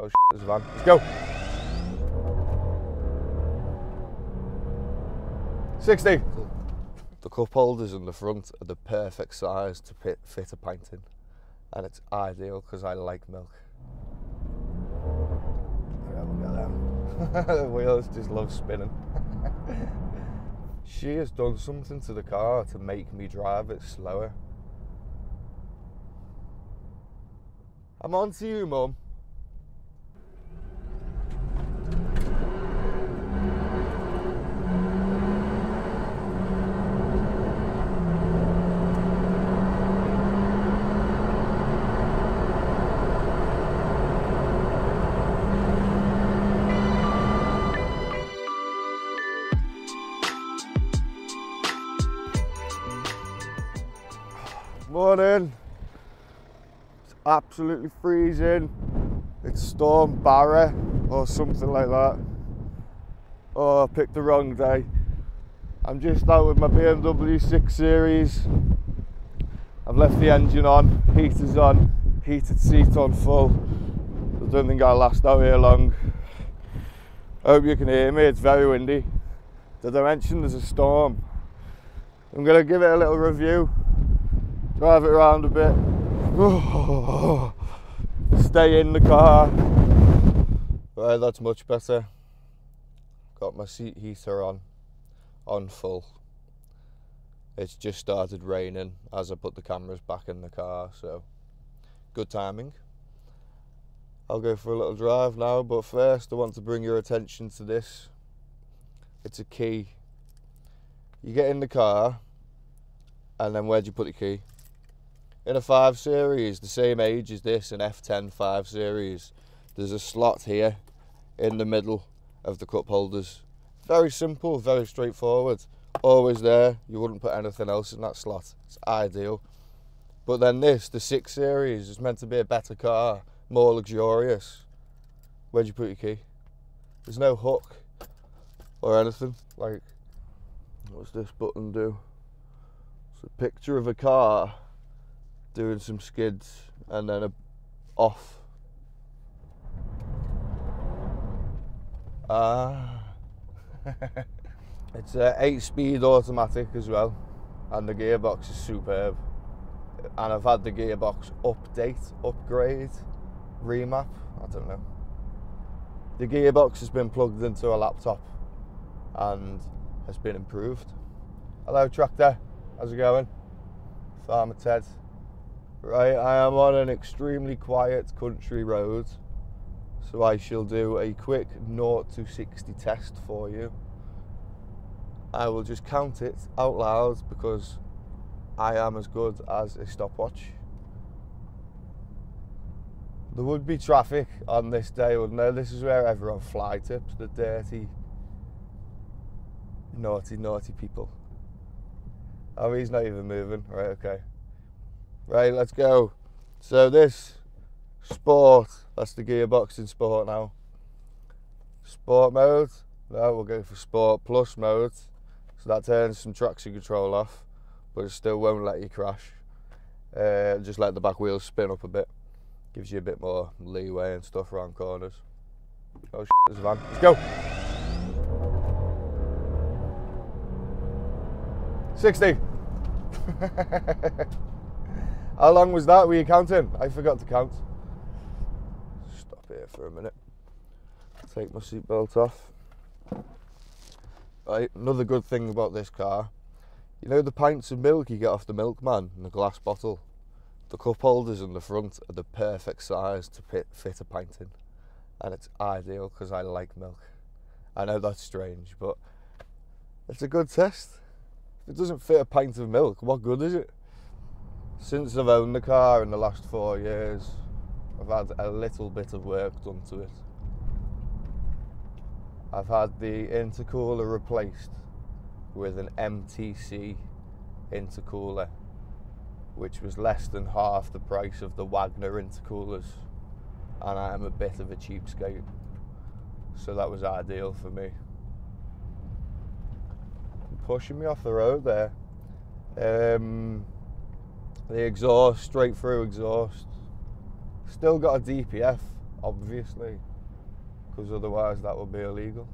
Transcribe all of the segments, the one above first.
Oh shit, there's a van. Let's go. 60. The cup holders in the front are the perfect size to fit a pint in, and it's ideal because I like milk. Yeah, look at them. The wheels just love spinning. She has done something to the car to make me drive it slower. I'm on to you, Mum. Morning. It's absolutely freezing. It's Storm Barra or something like that. Oh, I picked the wrong day. I'm just out with my BMW 6 Series. I've left the engine on, heaters on, heated seat on full. I don't think I'll last out here long. I hope you can hear me, it's very windy. Did I mention there's a storm? I'm going to give it a little review. Drive it around a bit. Stay in the car. Right, that's much better. Got my seat heater on full. It's just started raining as I put the cameras back in the car, so good timing. I'll go for a little drive now, but first I want to bring your attention to this. It's a key. You get in the car, and then where do you put the key? In a 5 Series, the same age as this, an F10 5 Series, there's a slot here in the middle of the cup holders. Very simple, very straightforward. Always there, you wouldn't put anything else in that slot. It's ideal. But then this, the 6 Series, is meant to be a better car, more luxurious. Where'd you put your key? There's no hook or anything. Like, what's this button do? It's a picture of a car doing some skids and then a off. It's a 8-speed automatic as well, and the gearbox is superb. And I've had the gearbox upgrade, remap, I don't know. The gearbox has been plugged into a laptop and has been improved. Hello tractor, how's it going? Farmer Ted. Right, I am on an extremely quiet country road, so I shall do a quick 0 to 60 test for you. I will just count it out loud because I am as good as a stopwatch. There would be traffic on this day, wouldn't there? This is where everyone fly tips, the dirty, naughty people. Oh, he's not even moving. Right, okay. Right, let's go. So this, sport, that's the gearbox in sport now. Sport mode, no, we'll go for sport plus mode. So that turns some traction control off, but it still won't let you crash. Just let the back wheels spin up a bit. Gives you a bit more leeway and stuff around corners. Oh shit, there's a van. Let's go. 60. How long was that? Were you counting? I forgot to count. Stop here for a minute. Take my seatbelt off. Right, another good thing about this car, you know the pints of milk you get off the milkman in the glass bottle? The cup holders in the front are the perfect size to fit a pint in, and it's ideal because I like milk. I know that's strange, but it's a good test. If it doesn't fit a pint of milk, what good is it? Since I've owned the car in the last 4 years, I've had a little bit of work done to it. I've had the intercooler replaced with an MTC intercooler, which was less than half the price of the Wagner intercoolers, and I am a bit of a cheapskate, so that was ideal for me. Pushing me off the road there. The exhaust, straight through exhaust. Still got a DPF obviously, because otherwise that would be illegal.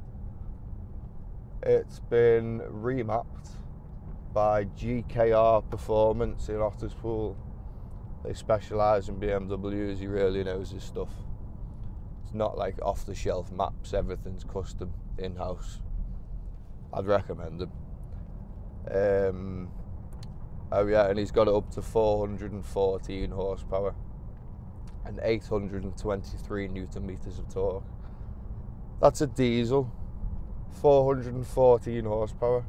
It's been remapped by GKR Performance in Otterspool. They specialise in BMWs, he really knows his stuff. It's not like off-the-shelf maps, everything's custom, in-house. I'd recommend them. Oh yeah, and he's got it up to 414 horsepower and 823 newton meters of torque. That's a diesel, 414 horsepower.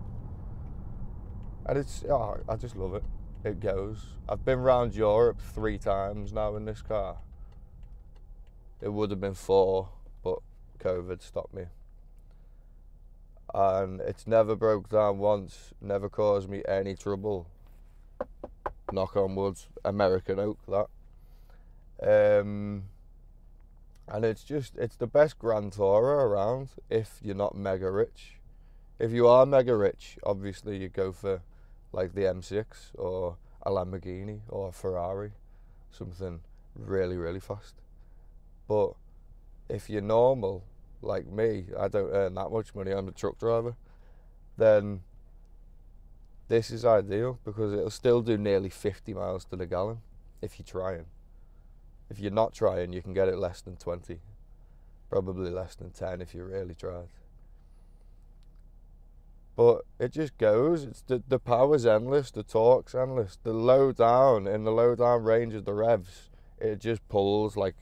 And it's, oh, I just love it. It goes. I've been around Europe 3 times now in this car. It would have been 4, but COVID stopped me. And it's never broke down once, never caused me any trouble. Knock on wood, American oak that. And it's the best Grand Tourer around if you're not mega rich. If you are mega rich, obviously you go for like the M6 or a Lamborghini or a Ferrari, something really, really fast. But if you're normal, like me, I don't earn that much money, I'm a truck driver, then this is ideal because it'll still do nearly 50 miles to the gallon if you're trying. If you're not trying, you can get it less than 20, probably less than 10 if you really tried. But it just goes. It's the power's endless, the torque's endless. In the low down range of the revs, it just pulls like,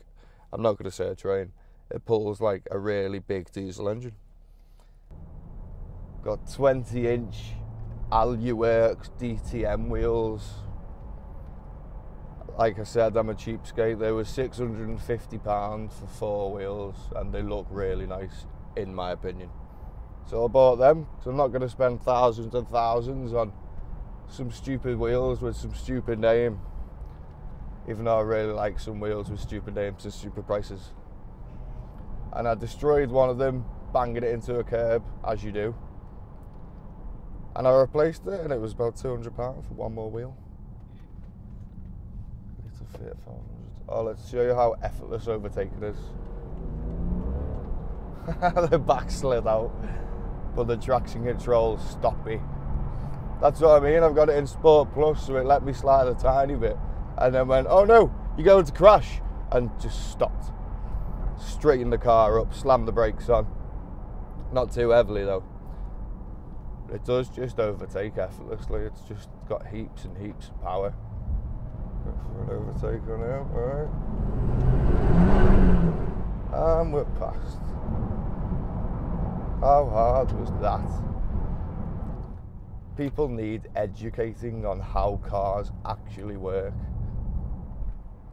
I'm not going to say a train, it pulls like a really big diesel engine. Got 20-inch Aluworks DTM wheels. Like I said, I'm a cheapskate. They were £650 for 4 wheels and they look really nice, in my opinion. So I bought them, so I'm not going to spend thousands and thousands on some stupid wheels with some stupid name, even though I really like some wheels with stupid names and stupid prices. And I destroyed one of them, banging it into a curb, as you do. And I replaced it, and it was about £200 for one more wheel. Oh, let's show you how effortless overtaking is. The back slid out, but the traction control stopped me. That's what I mean, I've got it in Sport Plus, so it let me slide a tiny bit, and then went, oh no, you're going to crash, and just stopped. Straightened the car up, slammed the brakes on. Not too heavily though. It does just overtake effortlessly, it's just got heaps and heaps of power. Go for an overtake on here, alright. And we're past. How hard was that? People need educating on how cars actually work.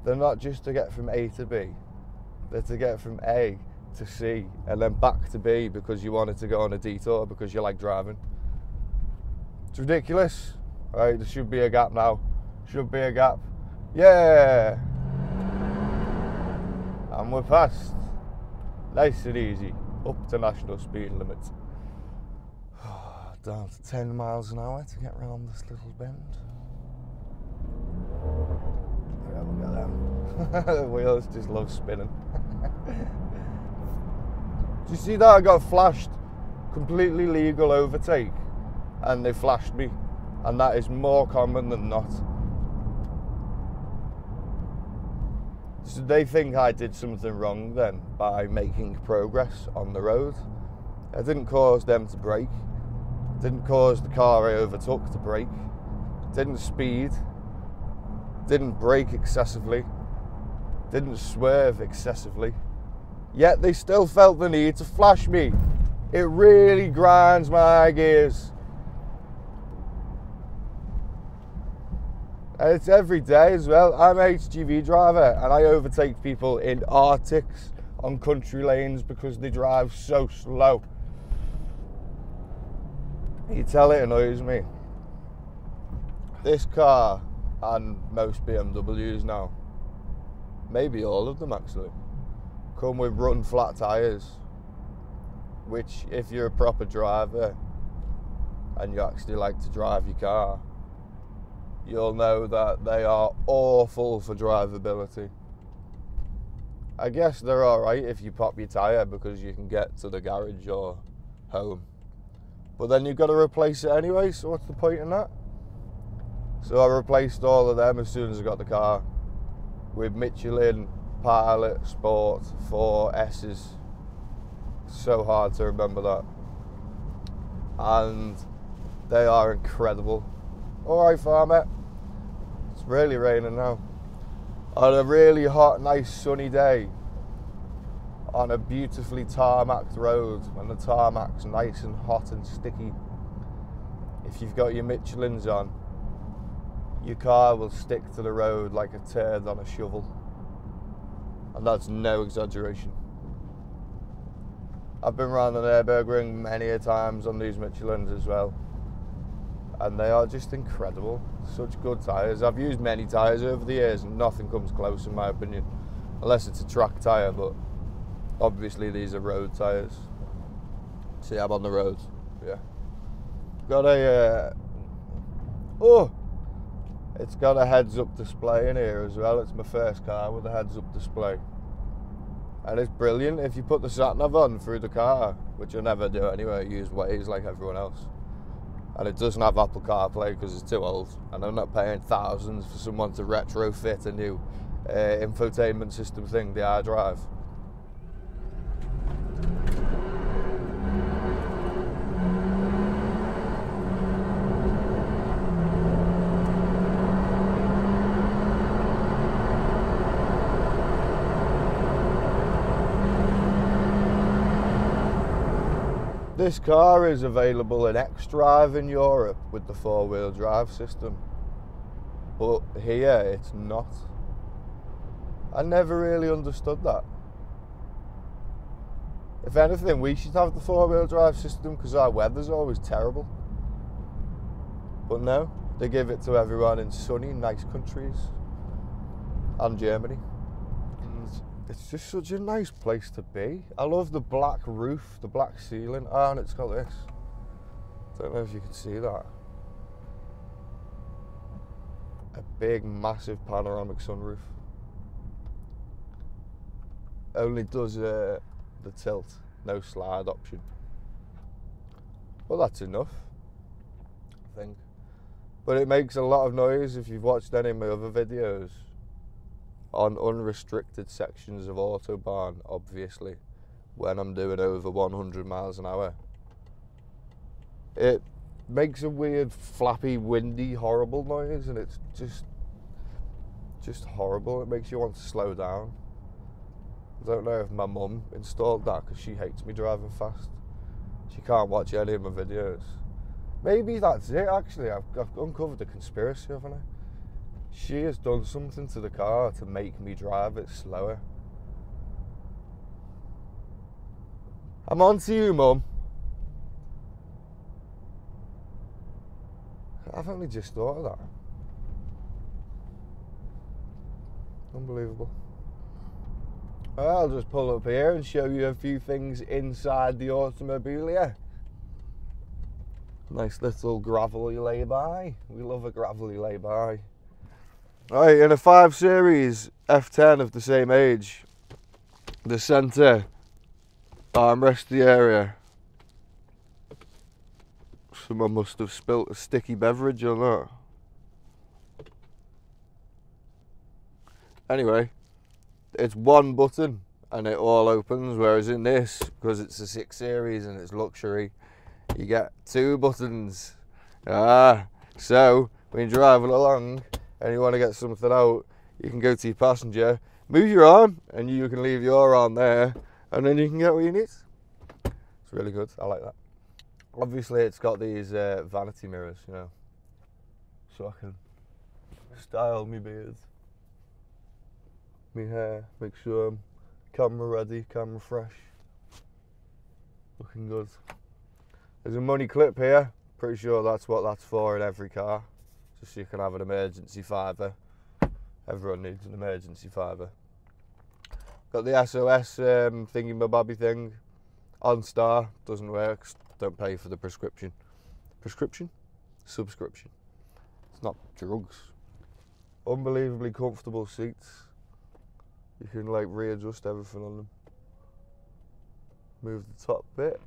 They're not just to get from A to B, they're to get from A to C and then back to B because you wanted to go on a detour because you like driving. It's ridiculous. Right, there should be a gap now. Should be a gap. Yeah! And we're past. Nice and easy. Up to national speed limit. Down to 10 miles an hour to get around this little bend. Yeah, look at them. The wheels just love spinning. Do you see that? I got flashed. Completely legal overtake. And they flashed me. And that is more common than not. So they think I did something wrong then by making progress on the road. I didn't cause them to brake. Didn't cause the car I overtook to brake. Didn't speed. Didn't brake excessively. Didn't swerve excessively. Yet they still felt the need to flash me. It really grinds my gears. And it's every day as well. I'm an HGV driver and I overtake people in Arctics on country lanes because they drive so slow. You tell it annoys me. This car and most BMWs now, maybe all of them actually, come with run flat tyres, which if you're a proper driver and you actually like to drive your car, you'll know that they are awful for drivability. I guess they're alright if you pop your tyre because you can get to the garage or home. But then you've got to replace it anyway, so what's the point in that? So I replaced all of them as soon as I got the car with Michelin Pilot Sport 4S's. So hard to remember that. And they are incredible. Alright, farmer. It's really raining now. On a really hot, nice sunny day, on a beautifully tarmacked road, when the tarmac's nice and hot and sticky, if you've got your Michelins on, your car will stick to the road like a turd on a shovel. And that's no exaggeration. I've been around the Nürburgring many a times on these Michelins as well, and they are just incredible. Such good tyres. I've used many tyres over the years and nothing comes close in my opinion, unless it's a track tyre, but obviously these are road tyres. See, I'm on the road. Yeah. Got a it's got a heads-up display in here as well. It's my first car with a heads-up display. And it's brilliant if you put the sat-nav on through the car, which I never do anyway. I use Waze like everyone else. And it doesn't have Apple CarPlay because it's too old, and I'm not paying thousands for someone to retrofit a new infotainment system thing, the iDrive. This car is available in xDrive in Europe with the 4-wheel drive system, but here it's not. I never really understood that. If anything, we should have the 4-wheel drive system because our weather's always terrible. But no, they give it to everyone in sunny, nice countries and Germany. It's just such a nice place to be. I love the black roof, the black ceiling. Oh, and it's got this. Don't know if you can see that. A big, massive panoramic sunroof. Only does the tilt, no slide option. Well, that's enough, I think. But it makes a lot of noise if you've watched any of my other videos. On unrestricted sections of Autobahn, obviously, when I'm doing over 100 miles an hour. It makes a weird, flappy, windy, horrible noise, and it's just horrible. It makes you want to slow down. I don't know if my mum installed that because she hates me driving fast. She can't watch any of my videos. Maybe that's it, actually. I've uncovered a conspiracy, haven't I? She has done something to the car to make me drive it slower. I'm on to you, Mum. I've only just thought of that. Unbelievable. I'll just pull up here and show you a few things inside the Automobilia. Nice little gravelly lay-by. We love a gravelly lay-by. Right, in a 5 Series F10 of the same age, the centre armresty area, someone must have spilt a sticky beverage on that. Anyway, it's one button and it all opens, whereas in this, because it's a 6 Series and it's luxury, you get 2 buttons. So when you're driving along and you want to get something out, you can go to your passenger, move your arm, and you can leave your arm there, and then you can get what you need. It's really good. I like that. Obviously, it's got these vanity mirrors, you know, so I can style my beard, my hair, make sure I'm camera ready, camera fresh, looking good. There's a money clip here. Pretty sure that's what that's for in every car. So you can have an emergency fiver. Everyone needs an emergency fiver. Got the SOS thingy-mabobby thing. OnStar doesn't work. Don't pay for the prescription. Prescription? Subscription. It's not drugs. Unbelievably comfortable seats. You can like readjust everything on them. Move the top bit.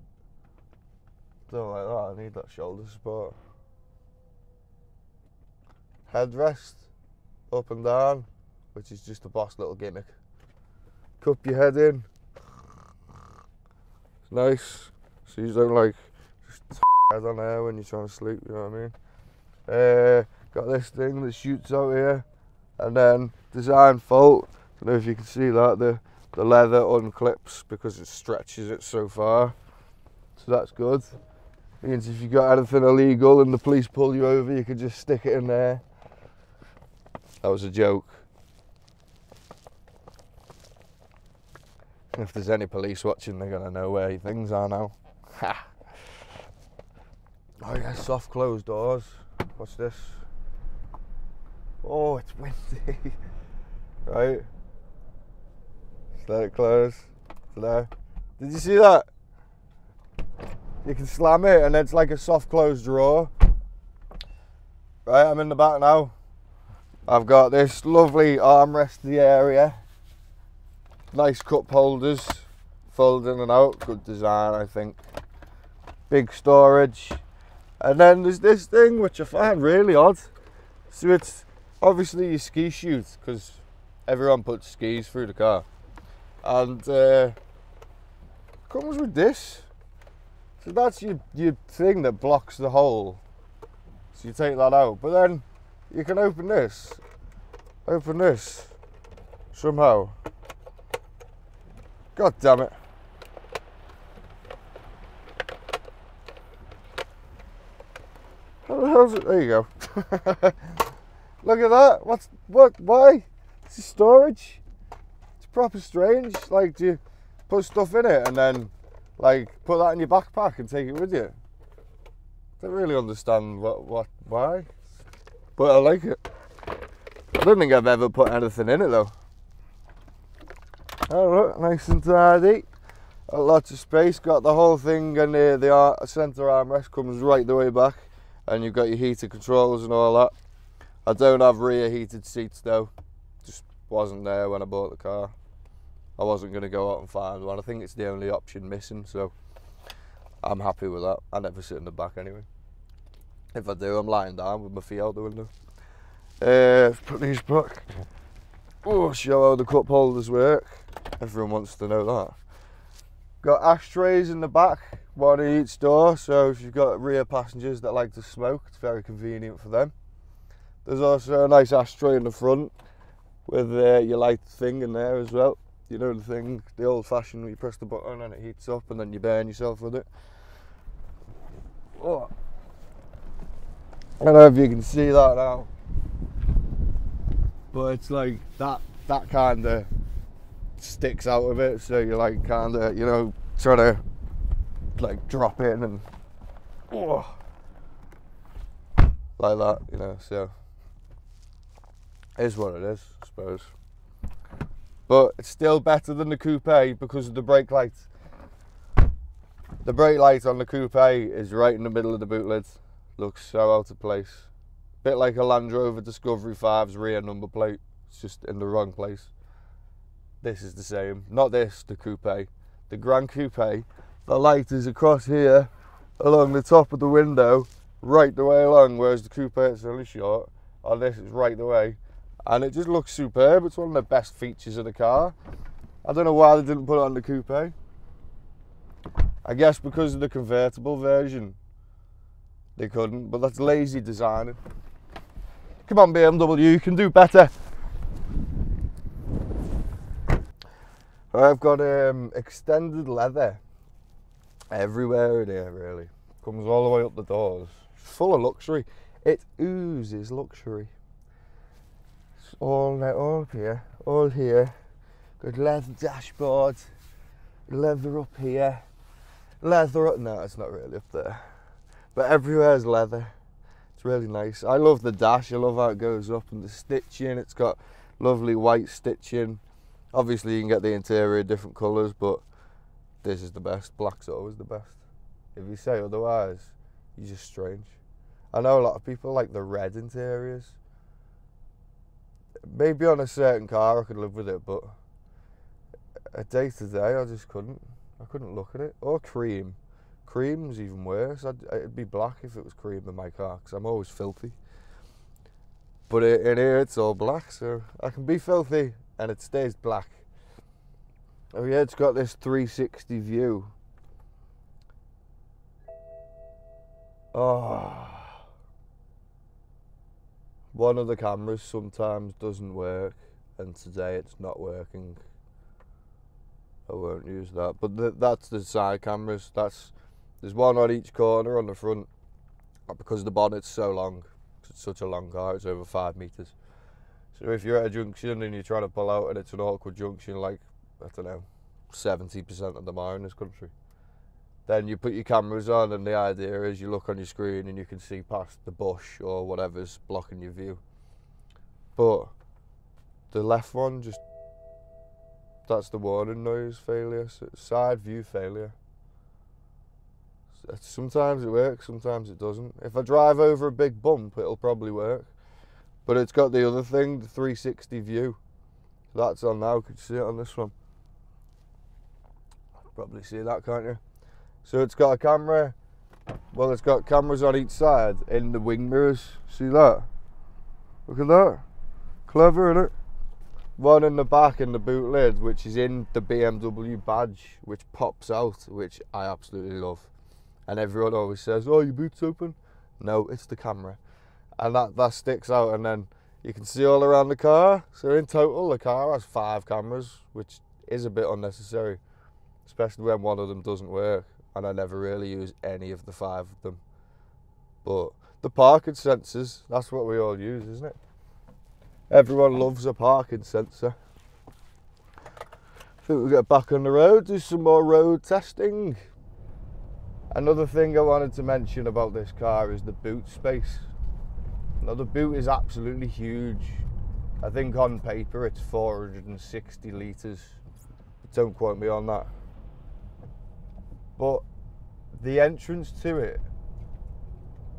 Don't like that, I need that shoulder support. Headrest, up and down, which is just a boss little gimmick. Cup your head in. It's nice, so you don't like just head on there when you're trying to sleep, you know what I mean? Got this thing that shoots out here, and then design fault. Don't know if you can see that, the leather unclips because it stretches it so far, so that's good. Means if you got anything illegal and the police pull you over, you can just stick it in there. That was a joke. If there's any police watching, they're gonna know where things are now. Ha! Oh yeah, soft closed doors. What's this? Oh, it's windy. Right. Just let it close. It's there. Did you see that? You can slam it and it's like a soft closed drawer. Right, I'm in the back now. I've got this lovely armresty area. Nice cup holders. Fold in and out. Good design, I think. Big storage. And then there's this thing which I find really odd. So it's obviously your ski chute, because everyone puts skis through the car. And comes with this. So that's your thing that blocks the hole. So you take that out. But then you can open this. Open this. Somehow. God damn it. How the hell's it? There you go. Look at that. Why? This is storage. It's proper strange. Like, do you put stuff in it and then, like, put that in your backpack and take it with you? I don't really understand why. But I like it. I don't think I've ever put anything in it though. Oh look, nice and tidy. Got lots of space, got the whole thing, and the centre armrest comes right the way back, and you've got your heated controls and all that. I don't have rear heated seats though, just wasn't there when I bought the car. I wasn't going to go out and find one. I think it's the only option missing, so I'm happy with that. I never sit in the back anyway. If I do, I'm lying down with my feet out the window. Let's put these back. Oh, show how the cup holders work. Everyone wants to know that. Got ashtrays in the back, one in each door, so if you've got rear passengers that like to smoke, it's very convenient for them. There's also a nice ashtray in the front with your light thing in there as well. You know the thing, the old fashioned where you press the button and it heats up and then you burn yourself with it. Oh. I don't know if you can see that now, but it's like that kind of sticks out of it, so you like kind of, you know, try to like drop in and like that, you know, so it is what it is, I suppose. But it's still better than the coupe because of the brake light. The brake light on the coupe is right in the middle of the boot lid. Looks so out of place. Bit like a Land Rover Discovery 5's rear number plate. It's just in the wrong place. This is the same. Not this, the coupe. The Grand Coupe, the light is across here, along the top of the window, right the way along, whereas the coupe is only short. On this, it's right the way. And it just looks superb. It's one of the best features of the car. I don't know why they didn't put it on the coupe. I guess because of the convertible version. They couldn't, but that's lazy designing. Come on BMW, you can do better. I've got extended leather everywhere in here really. Comes all the way up the doors. It's full of luxury. It oozes luxury. It's all up here, all here. Good leather dashboard, leather up here, leather up, no it's not really up there. But everywhere's leather. It's really nice. I love the dash. I love how it goes up and the stitching. It's got lovely white stitching. Obviously you can get the interior different colours, but this is the best. Black's always the best. If you say otherwise, you're just strange. I know a lot of people like the red interiors. Maybe on a certain car I could live with it, but a day to day, I just couldn't. I couldn't look at it. Or cream. Cream's even worse. It'd be black if it was cream in my car, because I'm always filthy. But in here it's all black, so I can be filthy and it stays black. Oh yeah, it's got this 360 view. Oh. One of the cameras sometimes doesn't work, and today it's not working. I won't use that, but that's the side cameras. There's one on each corner on the front, because the bonnet's so long. It's such a long car, it's over 5 meters. So if you're at a junction and you're trying to pull out and it's an awkward junction, like, I don't know, 70% of them are in this country, then you put your cameras on, and the idea is you look on your screen and you can see past the bush or whatever's blocking your view. But the left one, just, that's the warning noise failure, so side view failure. Sometimes it works, sometimes it doesn't. If I drive over a big bump, it'll probably work. But it's got the other thing, the 360 view. That's on now, could you see it on this one? Probably see that, can't you? So it's got a camera, well, it's got cameras on each side in the wing mirrors. See that? Look at that. Clever, isn't it? One in the back in the boot lid, which is in the BMW badge, which pops out, which I absolutely love. And everyone always says, oh, your boot's open? No, it's the camera. And that sticks out, and then you can see all around the car. So in total, the car has 5 cameras, which is a bit unnecessary, especially when one of them doesn't work. And I never really use any of the 5 of them. But the parking sensors, that's what we all use, isn't it? Everyone loves a parking sensor. I think we'll get back on the road, do some more road testing. Another thing I wanted to mention about this car is the boot space. Now the boot is absolutely huge. I think on paper it's 460 litres. Don't quote me on that. But the entrance to it,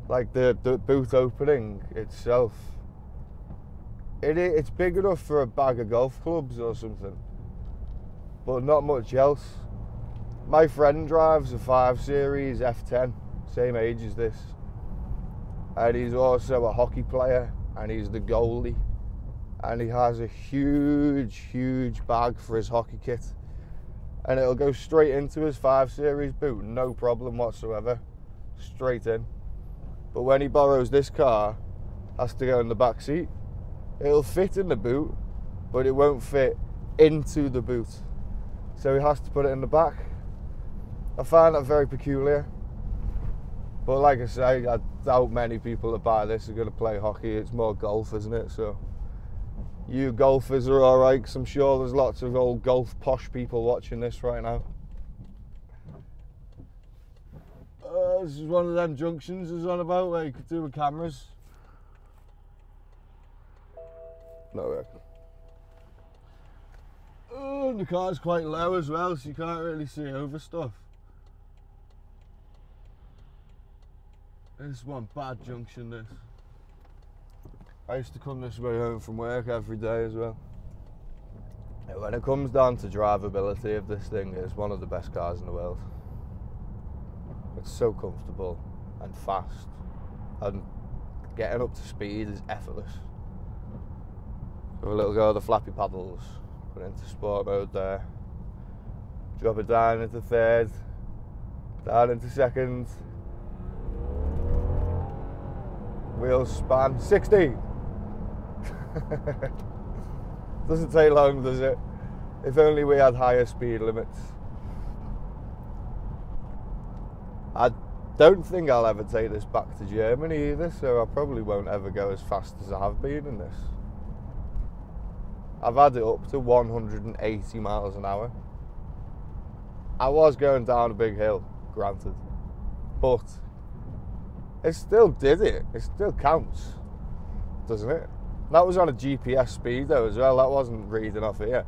like the boot opening itself, it's big enough for a bag of golf clubs or something, but not much else. My friend drives a 5 Series F10, same age as this, and he's also a hockey player, and he's the goalie, and he has a huge bag for his hockey kit, and it'll go straight into his 5 Series boot, no problem whatsoever, straight in. But when he borrows this car, has to go in the back seat. It'll fit in the boot, but it won't fit into the boot, so he has to put it in the back. I find that very peculiar, but like I say, I doubt many people that buy this are going to play hockey. It's more golf, isn't it? So you golfers are alright, because I'm sure there's lots of old golf posh people watching this right now. This is one of them junctions I was on about where you could do with cameras. No way. Oh, and the car's quite low as well, so you can't really see over stuff. This is one bad junction, this. I used to come this way home from work every day as well. When it comes down to drivability of this thing, it's one of the best cars in the world. It's so comfortable and fast, and getting up to speed is effortless. Have a little go of the flappy paddles, put it into sport mode there, drop it down into third, down into second, wheels span 60. Doesn't take long, does it? If only we had higher speed limits. I don't think I'll ever take this back to Germany either, so I probably won't ever go as fast as I have been in this. I've had it up to 180 miles an hour. I was going down a big hill, granted, but it still did it. It still counts, doesn't it? That was on a GPS speedo as well. That wasn't reading off here.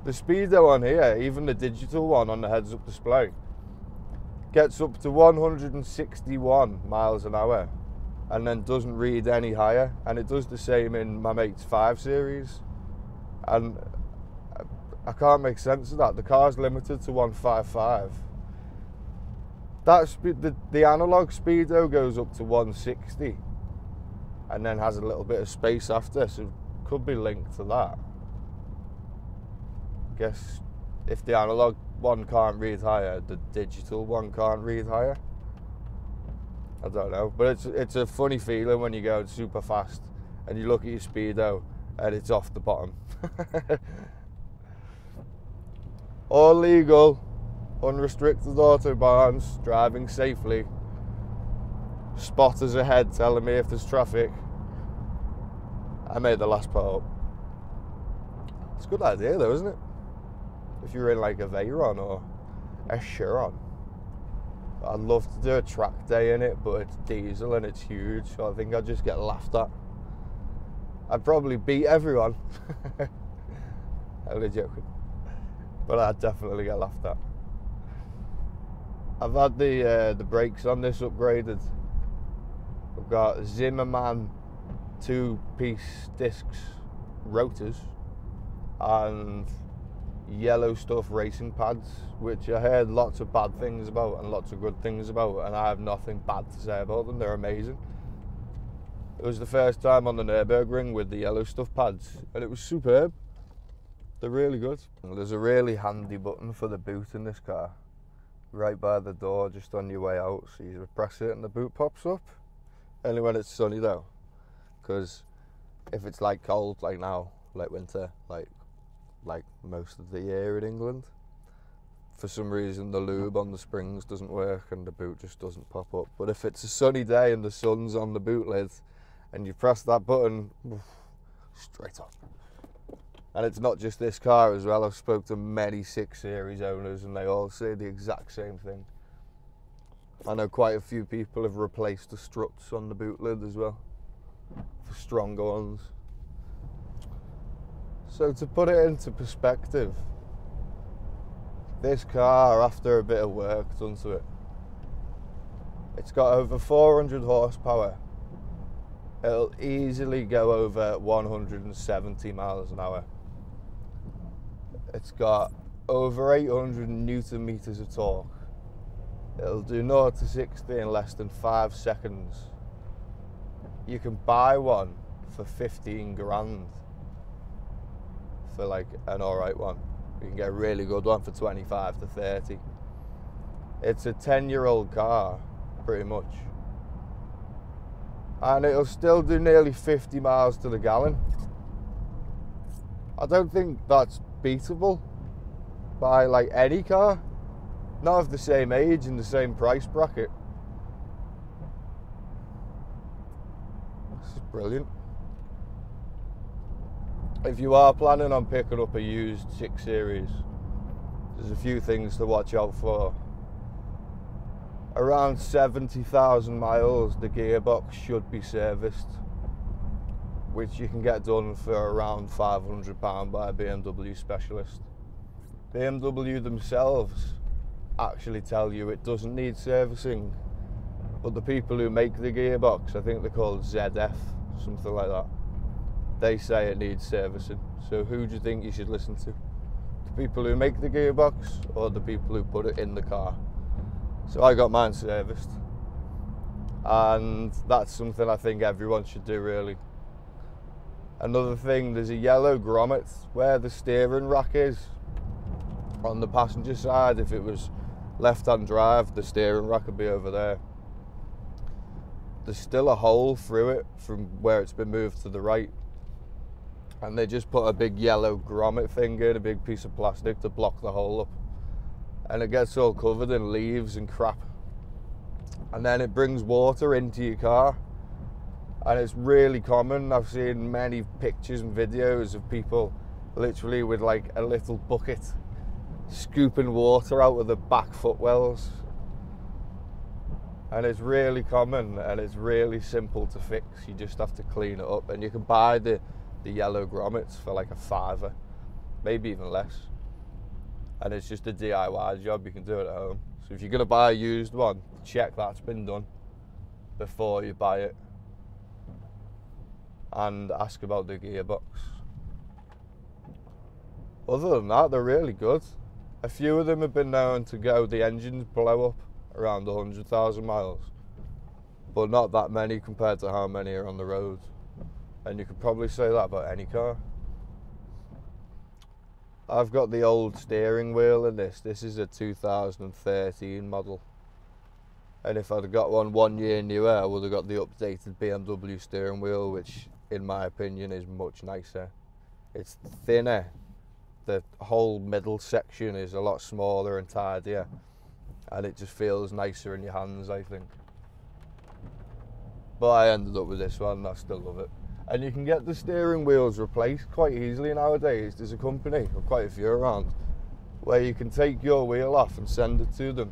The speedo on here, even the digital one on the heads-up display, gets up to 161 miles an hour and then doesn't read any higher. And it does the same in my mate's 5 Series. And I can't make sense of that. The car's limited to 155. The analog speedo goes up to 160 and then has a little bit of space after, so it could be linked to that. Guess if the analog one can't read higher, the digital one can't read higher. I don't know, but it's a funny feeling when you go super fast and you look at your speedo and it's off the bottom. All legal, unrestricted autobahns, driving safely, spotters ahead telling me if there's traffic. I made the last part up. It's a good idea though, isn't it? If you're in like a Veyron or a Chiron. I'd love to do a track day in it, but it's diesel and it's huge, so I think I'd just get laughed at. I'd probably beat everyone. Only joking. But I'd definitely get laughed at. I've had the brakes on this upgraded. I've got Zimmermann 2-piece discs rotors and yellow stuff racing pads, which I heard lots of bad things about and lots of good things about, and I have nothing bad to say about them. They're amazing. It was the first time on the Nürburgring with the yellow stuff pads, and it was superb. They're really good. There's a really handy button for the boot in this car, right by the door, just on your way out. So you press it and the boot pops up. Only when it's sunny though, because if it's like cold, like now, like winter, like most of the year in England, for some reason the lube on the springs doesn't work and the boot just doesn't pop up. But if it's a sunny day and the sun's on the boot lid and you press that button, straight up. And it's not just this car as well. I've spoke to many 6 Series owners and they all say the exact same thing. I know quite a few people have replaced the struts on the boot lid as well for stronger ones. So to put it into perspective, this car, after a bit of work done to it, it's got over 400 horsepower. It'll easily go over 170 miles an hour. It's got over 800 Newton meters of torque. It'll do 0 to 60 in less than 5 seconds. You can buy one for 15 grand. For like an alright one. You can get a really good one for 25 to 30. It's a 10-year-old car, pretty much. And it'll still do nearly 50 miles to the gallon. I don't think that's beatable by like any car. Not of the same age and the same price bracket. This is brilliant. If you are planning on picking up a used 6 Series, there's a few things to watch out for. Around 70,000 miles, the gearbox should be serviced, which you can get done for around £500 by a BMW specialist. BMW themselves actually tell you it doesn't need servicing, but the people who make the gearbox, I think they're called ZF, something like that, they say it needs servicing. So who do you think you should listen to? The people who make the gearbox or the people who put it in the car? So I got mine serviced, and that's something I think everyone should do really. Another thing, there's a yellow grommet where the steering rack is on the passenger side. If it was left-hand drive, the steering rack would be over there. There's still a hole through it from where it's been moved to the right, and they just put a big yellow grommet thing in, a big piece of plastic to block the hole up, and it gets all covered in leaves and crap, and then it brings water into your car. And it's really common. I've seen many pictures and videos of people literally with like a little bucket scooping water out of the back footwells, and it's really common and it's really simple to fix. You just have to clean it up, and you can buy the yellow grommets for like £5, maybe even less, and it's just a DIY job. You can do it at home. So if you're going to buy a used one, check that's been done before you buy it, and ask about the gearbox. other than that, they're really good. A few of them have been known to go, the engines blow up around 100,000 miles, but not that many compared to how many are on the road. And you could probably say that about any car. I've got the old steering wheel in this. This is a 2013 model. And if I'd have got one 1 year newer, I would have got the updated BMW steering wheel, which in my opinion is much nicer. It's thinner. The whole middle section is a lot smaller and tidier, and it just feels nicer in your hands, I think. But I ended up with this one and I still love it. And you can get the steering wheels replaced quite easily nowadays. There's a company, or quite a few around, where you can take your wheel off and send it to them,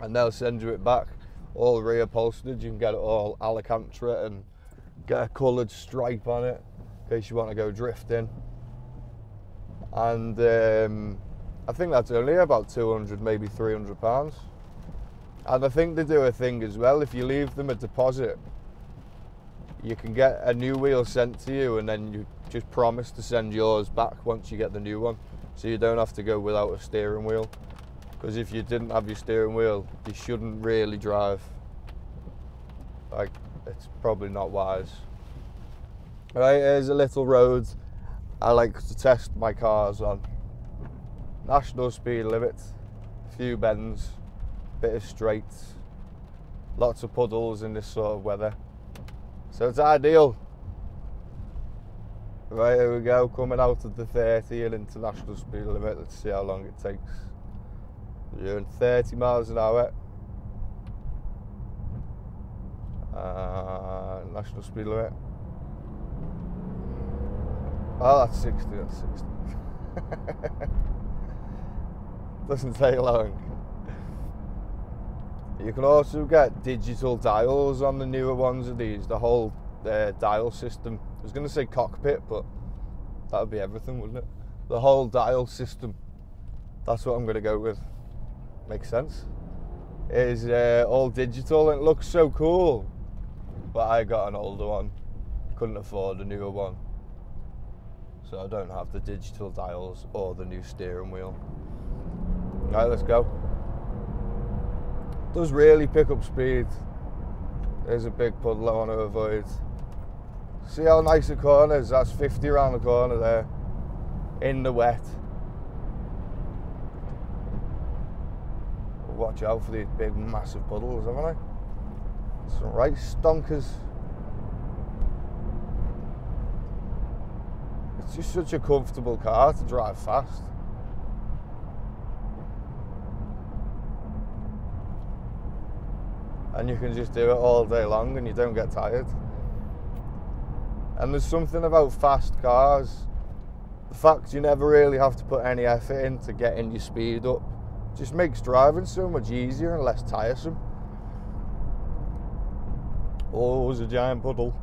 and they'll send you it back all reupholstered. You can get it all Alcantara and get a coloured stripe on it in case you want to go drifting. And I think that's only about 200, maybe £300. And I think they do a thing as well. If you leave them a deposit, you can get a new wheel sent to you, and then you just promise to send yours back once you get the new one, so you don't have to go without a steering wheel. Because if you didn't have your steering wheel, you shouldn't really drive. Like, it's probably not wise. Right, here's a little road I like to test my cars on. National speed limit, few bends, bit of straights, lots of puddles in this sort of weather. So it's ideal. Right, here we go, coming out of the 30 and international speed limit. Let's see how long it takes. You're in 30 miles an hour. National speed limit. Oh, that's 60, that's 60. Doesn't take long. You can also get digital dials on the newer ones of these, the whole dial system. I was going to say cockpit, but that would be everything, wouldn't it? The whole dial system. That's what I'm going to go with. Makes sense. It is all digital and it looks so cool. But I got an older one. Couldn't afford a newer one. So I don't have the digital dials or the new steering wheel. Right, let's go. Does really pick up speed. There's a big puddle I want to avoid. See how nice the corner is? That's 50 around the corner there. In the wet. Watch out for these big massive puddles, haven't I? Some right stonkers. It's just such a comfortable car to drive fast. And you can just do it all day long and you don't get tired. And there's something about fast cars, the fact you never really have to put any effort in to getting your speed up, just makes driving so much easier and less tiresome. Oh, there's a giant puddle.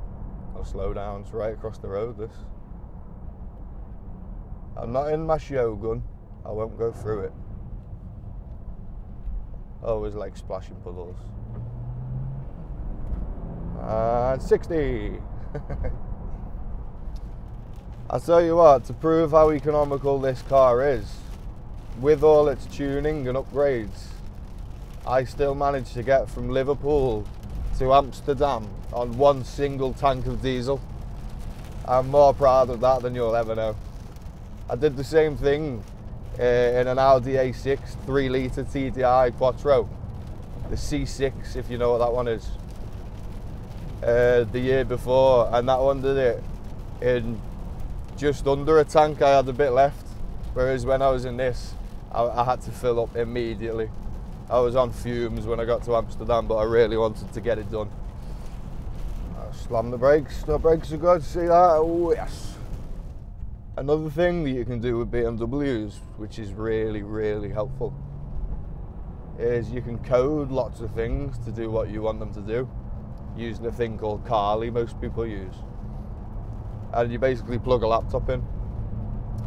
I'll slow down, it's right across the road, this. I'm not in my Shogun, I won't go through it. I always like splashing puddles. And 60. I'll tell you what, to prove how economical this car is, with all its tuning and upgrades, I still managed to get from Liverpool to Amsterdam on one single tank of diesel. I'm more proud of that than you'll ever know. I did the same thing in an Audi A6 3-litre TDI Quattro, the C6 if you know what that one is, the year before, and that one did it in just under a tank. I had a bit left, whereas when I was in this, I had to fill up immediately. I was on fumes when I got to Amsterdam, but I really wanted to get it done. I slammed the brakes. The brakes are good, see that? Oh yes. Another thing that you can do with BMWs, which is really, really helpful, is you can code lots of things to do what you want them to do, using a thing called Carly most people use. And you basically plug a laptop in.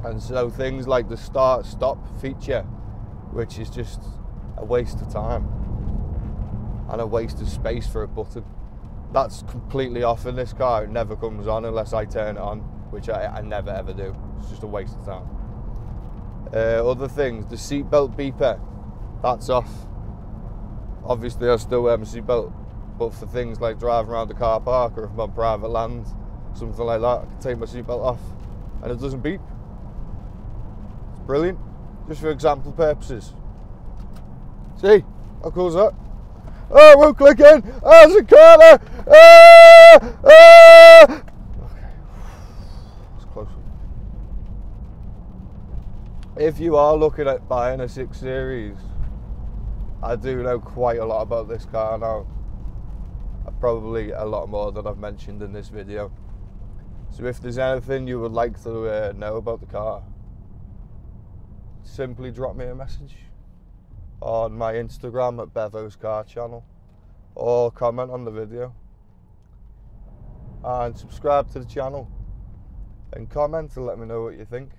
And so things like the start-stop feature, which is just a waste of time and a waste of space for a button, that's completely off in this car. It never comes on unless I turn it on, which I never ever do. It's just a waste of time. Other things, the seatbelt beeper, that's off. Obviously I still wear my seatbelt, but for things like driving around the car park or if I'm on private land, something like that, I can take my seatbelt off and it doesn't beep. It's brilliant, just for example purposes. See, how cool is that? Oh, it won't click in! Oh, there's a corner! Okay, it's close. If you are looking at buying a 6 Series, I do know quite a lot about this car now. Probably a lot more than I've mentioned in this video. So if there's anything you would like to know about the car, simply drop me a message on my Instagram at Bevo's Car Channel, or comment on the video and subscribe to the channel and comment and let me know what you think.